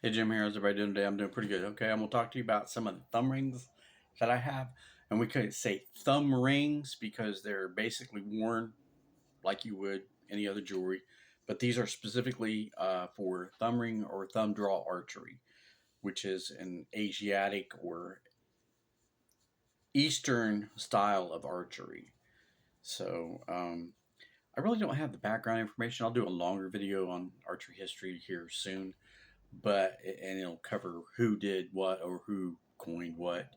Hey Jim here, how's everybody doing today? I'm doing pretty good. Okay, I'm gonna talk to you about some of the thumb rings that I have. And we could say thumb rings because they're basically worn like you would any other jewelry. But these are specifically for thumb ring or thumb draw archery, which is an Asiatic or Eastern style of archery. So I really don't have the background information. I'll do a longer video on archery history here soon, and it'll cover who did what or who coined what.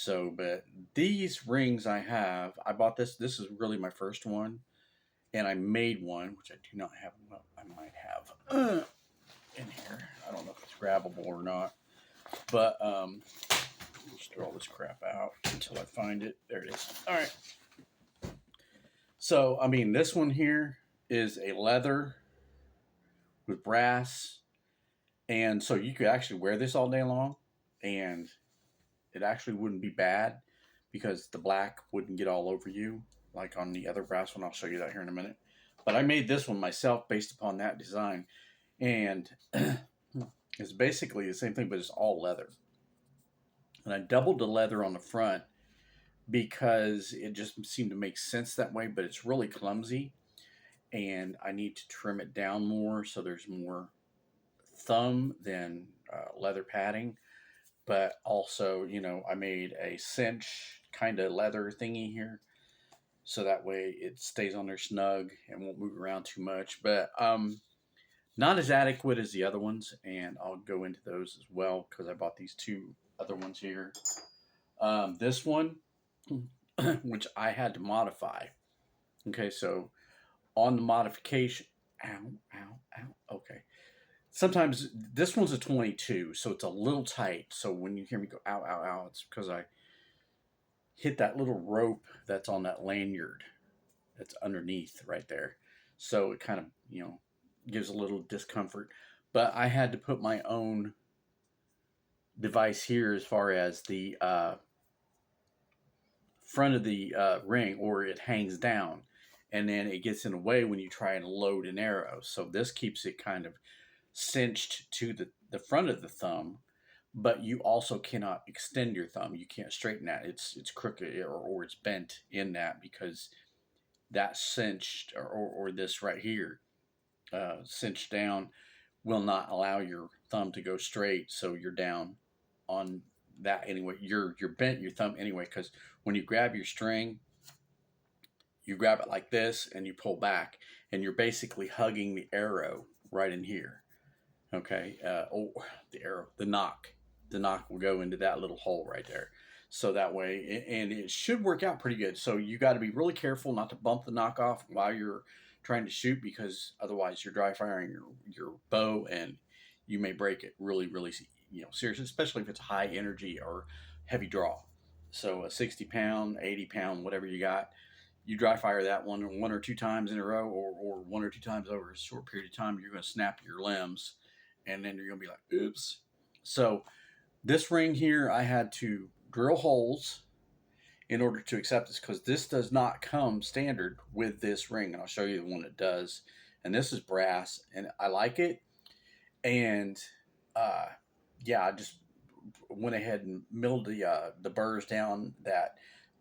But these rings I have, I bought this. This is really my first one, and I made one, which I do not have. Well, I might have in here. I don't know if it's grabbable or not, but just throw all this crap out until I find it. There it is. All right. So I mean, this one here is a leather with brass, and so you could actually wear this all day long, and it actually wouldn't be bad because the black wouldn't get all over you like on the other brass one. I'll show you that here in a minute. But I made this one myself based upon that design. And it's basically the same thing, but it's all leather. And I doubled the leather on the front because it just seemed to make sense that way, but it's really clumsy. And I need to trim it down more so there's more thumb than leather padding. But also, I made a cinch kind of leather thingy here, so that way it stays on there snug and won't move around too much. But not as adequate as the other ones, and I'll go into those as well because I bought these two other ones here. This one, which I had to modify. Okay, so on the modification, ow, ow, ow. Okay, sometimes this one's a 22, so it's a little tight. So when you hear me go ow, ow, ow, it's because I hit that little rope that's on that lanyard that's underneath right there. So it kind of, gives a little discomfort. But I had to put my own device here as far as the front of the ring, or it hangs down. And then it gets in the way when you try and load an arrow. So this keeps it kind of cinched to the front of the thumb, but you also cannot extend your thumb. You can't straighten that. It's crooked or it's bent in that because that cinched or this right here cinched down will not allow your thumb to go straight. So you're down on that anyway. You're bent your thumb anyway because when you grab your string, you grab it like this and you pull back, and you're basically hugging the arrow right in here. Okay, the arrow, the knock will go into that little hole right there. So that way, and it should work out pretty good. So you got to be really careful not to bump the knock off while you're trying to shoot, because otherwise you're dry firing your bow and you may break it really, really, seriously, especially if it's high energy or heavy draw. So a 60 pound, 80 pound, whatever you got, you dry fire that one or two times in a row, or one or two times over a short period of time, you're going to snap your limbs, and then you're going to be like, oops. So this ring here, I had to drill holes in order to accept this, because this does not come standard with this ring. And I'll show you the one that does. And this is brass, and I like it. And yeah, I just went ahead and milled the burrs down that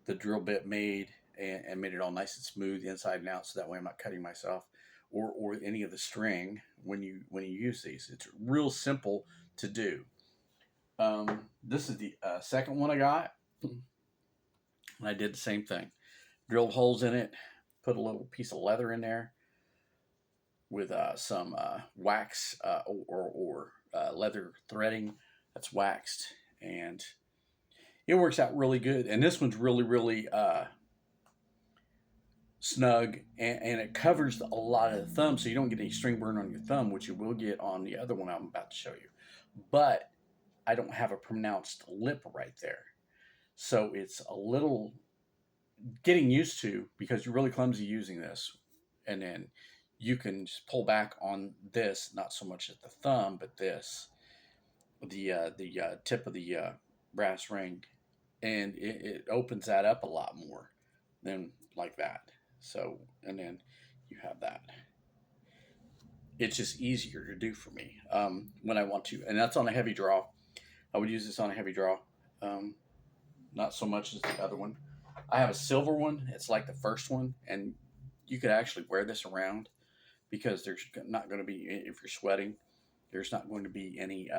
the drill bit made, and made it all nice and smooth inside and out, so that way I'm not cutting myself or any of the string when you use these. It's real simple to do. This is the second one I got, and I did the same thing. Drilled holes in it, put a little piece of leather in there with some wax or leather threading that's waxed, and it works out really good. And this one's really, really snug, and it covers a lot of the thumb, so you don't get any string burn on your thumb, which you will get on the other one I'm about to show you. But I don't have a pronounced lip right there, so it's a little getting used to, because you're really clumsy using this. And then you can just pull back on this, not so much at the thumb, but this, the tip of the brass ring, and it opens that up a lot more than like that. So, and then you have that. it's just easier to do for me when I want to. And that's on a heavy draw. I would use this on a heavy draw, um, not so much as the other one. I have a silver one. It's like the first one, and you could actually wear this around because there's not going to be, if you're sweating, there's not going to be any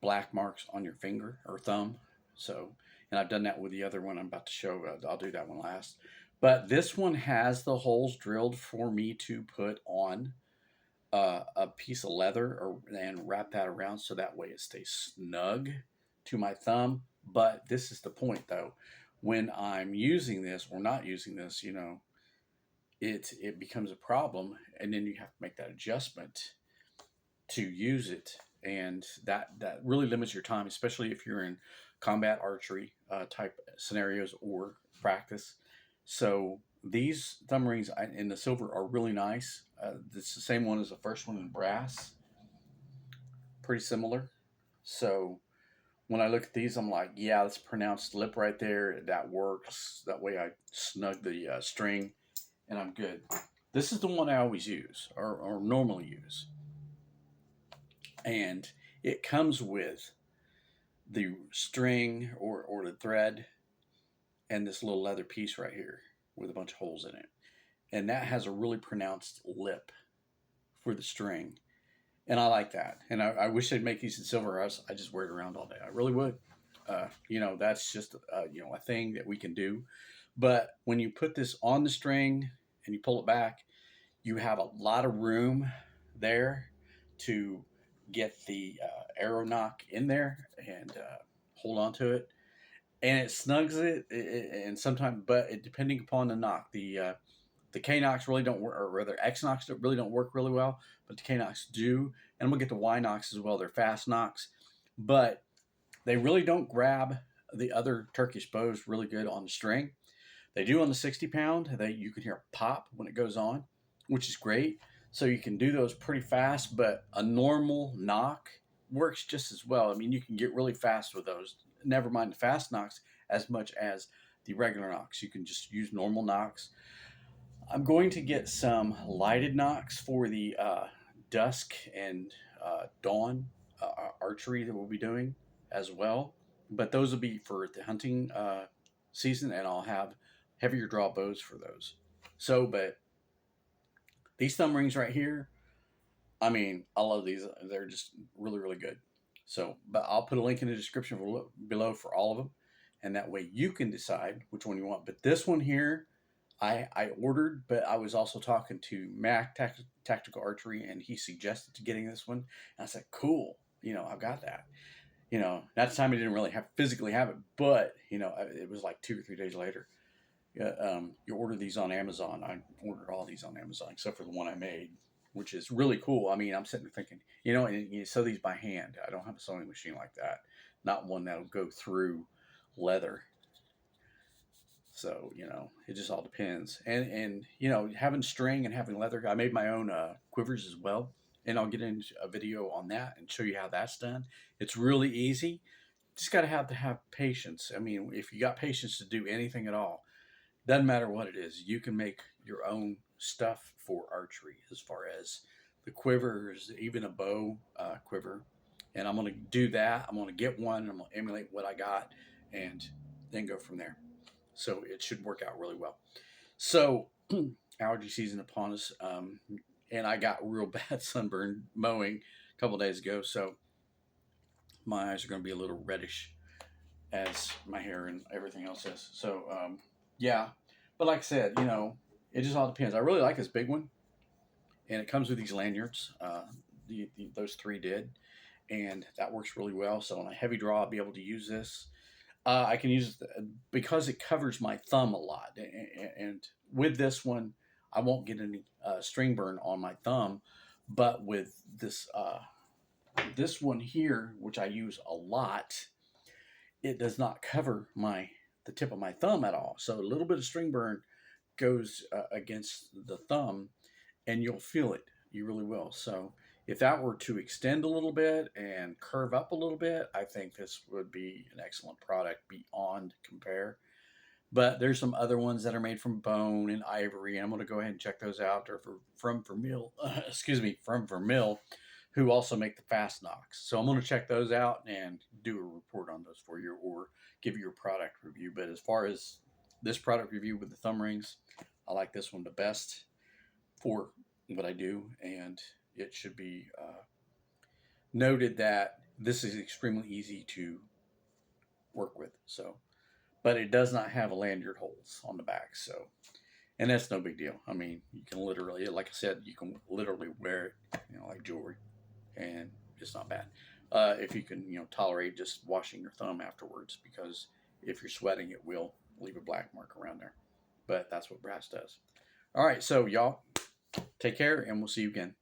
black marks on your finger or thumb. So, and I've done that with the other one I'm about to show. I'll do that one last. But this one has the holes drilled for me to put on a piece of leather and wrap that around so that way it stays snug to my thumb. But this is the point though. When I'm using this or not using this, it becomes a problem, and then you have to make that adjustment to use it, and that really limits your time, especially if you're in combat archery type scenarios or practice. So these thumb rings in the silver are really nice. It's the same one as the first one in brass, pretty similar. So when I look at these, I'm like, yeah, that's a pronounced lip right there. That works. That way I snug the string and I'm good. This is the one I always use or normally use. And it comes with the string or the thread and this little leather piece right here with a bunch of holes in it. And that has a really pronounced lip for the string. And I like that. And I wish they'd make these in silver. I just wear it around all day. I really would. That's just, a thing that we can do. But when you put this on the string and you pull it back, you have a lot of room there to get the arrow nock in there and hold on to it. And it snugs it, and sometimes, but depending upon the nock, the K knocks really don't work, or rather X knocks really don't work really well, but the K knocks do. And we'll get the Y knocks as well. They're fast knocks, but they really don't grab the other Turkish bows really good on the string. They do on the 60 pound. You can hear a pop when it goes on, which is great. So you can do those pretty fast, but a normal knock works just as well. I mean, you can get really fast with those. Never mind the fast knocks as much as the regular knocks. You can just use normal knocks. I'm going to get some lighted knocks for the dusk and dawn archery that we'll be doing as well. But those will be for the hunting season, and I'll have heavier draw bows for those. So, but these thumb rings right here, I mean, I love these. They're just really, really good. So, but I'll put a link in the description below for all of them. And that way you can decide which one you want. But this one here, I ordered, but I was also talking to Mac Tactical Archery, and he suggested to getting this one. And I said, cool, I've got that. That time I didn't really physically have it, but it was like 2 or 3 days later. You order these on Amazon. I ordered all these on Amazon except for the one I made, which is really cool. I mean, I'm sitting there thinking, and you sew these by hand. I don't have a sewing machine like that. Not one that'll go through leather. So, it just all depends. And having string and having leather, I made my own quivers as well. And I'll get into a video on that and show you how that's done. It's really easy. Just got to have patience. I mean, if you got patience to do anything at all, doesn't matter what it is, you can make your own stuff for archery as far as the quivers, even a bow quiver. And I'm going to do that. I'm going to get one. I'm going to emulate what I got and then go from there. So it should work out really well. So allergy season upon us. And I got real bad sunburn mowing a couple days ago. So my eyes are going to be a little reddish as my hair and everything else is. So, yeah. But like I said, it just all depends. I really like this big one. And it comes with these lanyards. Those 3 did. And that works really well. So on a heavy draw, I'll be able to use this. I can use it because it covers my thumb a lot. And with this one, I won't get any string burn on my thumb. But with this one here, which I use a lot, it does not cover the tip of my thumb at all. So a little bit of string burn goes against the thumb, and you'll feel it. You really will. So if that were to extend a little bit and curve up a little bit, I think this would be an excellent product beyond compare. But there's some other ones that are made from bone and ivory, and I'm going to go ahead and check those out. Or from Vermeil, excuse me, from Vermeil, who also make the fast knocks. So I'm going to check those out and do a report on those for you, or give you a product review. But as far as this product review with the thumb rings, I like this one the best for what I do, and it should be noted that this is extremely easy to work with. So, but it does not have a lanyard holes on the back. So, and that's no big deal. I mean, you can literally, like I said, you can literally wear it, like jewelry, and it's not bad. If you can, tolerate just washing your thumb afterwards, because if you're sweating, it will leave a black mark around there. But that's what brass does. All right, so y'all take care, and we'll see you again.